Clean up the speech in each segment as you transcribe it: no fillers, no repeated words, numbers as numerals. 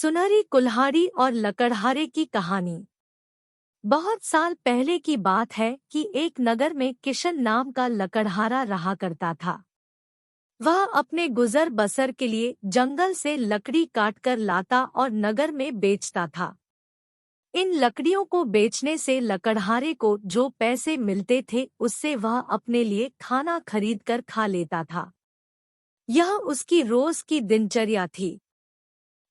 सुनहरी कुल्हाड़ी और लकड़हारे की कहानी। बहुत साल पहले की बात है कि एक नगर में किशन नाम का लकड़हारा रहा करता था। वह अपने गुजर बसर के लिए जंगल से लकड़ी काटकर लाता और नगर में बेचता था। इन लकड़ियों को बेचने से लकड़हारे को जो पैसे मिलते थे उससे वह अपने लिए खाना खरीदकर खा लेता था। यह उसकी रोज की दिनचर्या थी।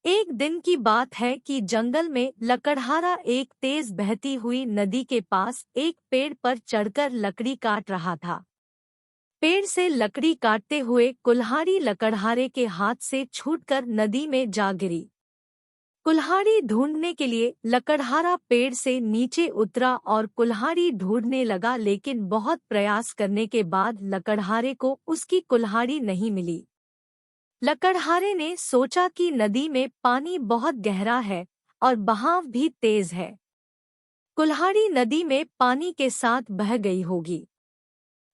एक दिन की बात है कि जंगल में लकड़हारा एक तेज बहती हुई नदी के पास एक पेड़ पर चढ़कर लकड़ी काट रहा था। पेड़ से लकड़ी काटते हुए कुल्हाड़ी लकड़हारे के हाथ से छूटकर नदी में जा गिरी। कुल्हाड़ी ढूंढने के लिए लकड़हारा पेड़ से नीचे उतरा और कुल्हाड़ी ढूंढने लगा, लेकिन बहुत प्रयास करने के बाद लकड़हारे को उसकी कुल्हाड़ी नहीं मिली। लकड़हारे ने सोचा कि नदी में पानी बहुत गहरा है और बहाव भी तेज है। कुल्हाड़ी नदी में पानी के साथ बह गई होगी।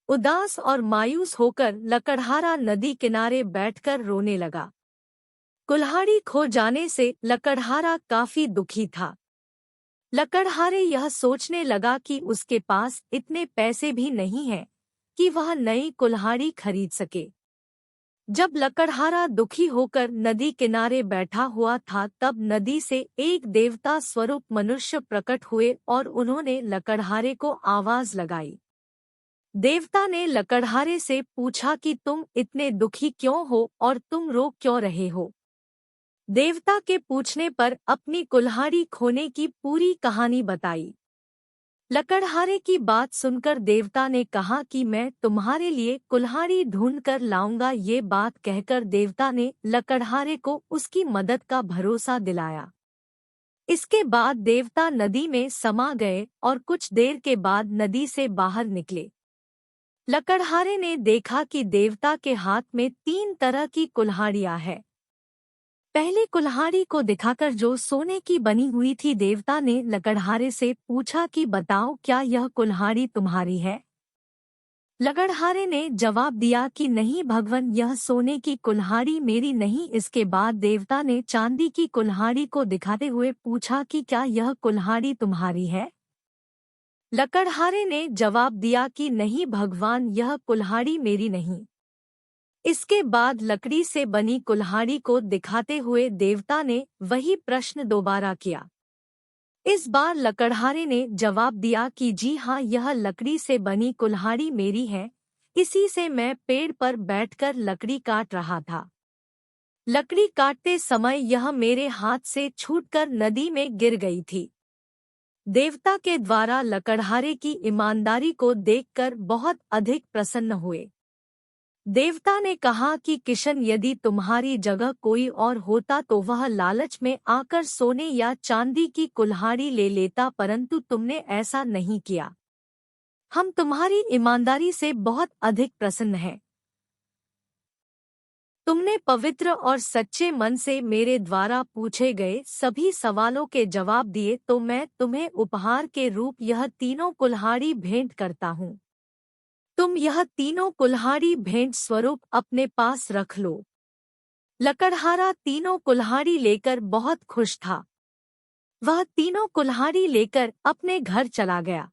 उदास और मायूस होकर लकड़हारा नदी किनारे बैठकर रोने लगा। कुल्हाड़ी खो जाने से लकड़हारा काफी दुखी था। लकड़हारे यह सोचने लगा कि उसके पास इतने पैसे भी नहीं हैं कि वह नई कुल्हाड़ी खरीद सके। जब लकड़हारा दुखी होकर नदी किनारे बैठा हुआ था, तब नदी से एक देवता स्वरूप मनुष्य प्रकट हुए और उन्होंने लकड़हारे को आवाज लगाई। देवता ने लकड़हारे से पूछा कि तुम इतने दुखी क्यों हो और तुम रो क्यों रहे हो। देवता के पूछने पर अपनी कुल्हाड़ी खोने की पूरी कहानी बताई। लकड़हारे की बात सुनकर देवता ने कहा कि मैं तुम्हारे लिए कुल्हाड़ी ढूंढकर लाऊंगा। ये बात कहकर देवता ने लकड़हारे को उसकी मदद का भरोसा दिलाया। इसके बाद देवता नदी में समा गए और कुछ देर के बाद नदी से बाहर निकले। लकड़हारे ने देखा कि देवता के हाथ में 3 तरह की कुल्हाड़ियां हैं। पहली कुल्हाड़ी को दिखाकर, जो सोने की बनी हुई थी, देवता ने लकड़हारे से पूछा कि बताओ, क्या यह कुल्हाड़ी तुम्हारी है। लकड़हारे ने जवाब दिया कि नहीं भगवान, यह सोने की कुल्हाड़ी मेरी नहीं। इसके बाद देवता ने चांदी की कुल्हाड़ी को दिखाते हुए पूछा कि क्या यह कुल्हाड़ी तुम्हारी है। लकड़हारे ने जवाब दिया कि नहीं भगवान, यह कुल्हाड़ी मेरी नहीं। इसके बाद लकड़ी से बनी कुल्हाड़ी को दिखाते हुए देवता ने वही प्रश्न दोबारा किया। इस बार लकड़हारे ने जवाब दिया कि जी हाँ, यह लकड़ी से बनी कुल्हाड़ी मेरी है। इसी से मैं पेड़ पर बैठकर लकड़ी काट रहा था। लकड़ी काटते समय यह मेरे हाथ से छूटकर नदी में गिर गई थी। देवता के द्वारा लकड़हारे की ईमानदारी को देखकर बहुत अधिक प्रसन्न हुए। देवता ने कहा कि किशन, यदि तुम्हारी जगह कोई और होता तो वह लालच में आकर सोने या चांदी की कुल्हाड़ी ले लेता, परंतु तुमने ऐसा नहीं किया। हम तुम्हारी ईमानदारी से बहुत अधिक प्रसन्न हैं। तुमने पवित्र और सच्चे मन से मेरे द्वारा पूछे गए सभी सवालों के जवाब दिए, तो मैं तुम्हें उपहार के रूप यह तीनों कुल्हाड़ी भेंट करता हूँ। तुम यह तीनों कुल्हाड़ी भेंट स्वरूप अपने पास रख लो। लकड़हारा तीनों कुल्हाड़ी लेकर बहुत खुश था। वह तीनों कुल्हाड़ी लेकर अपने घर चला गया।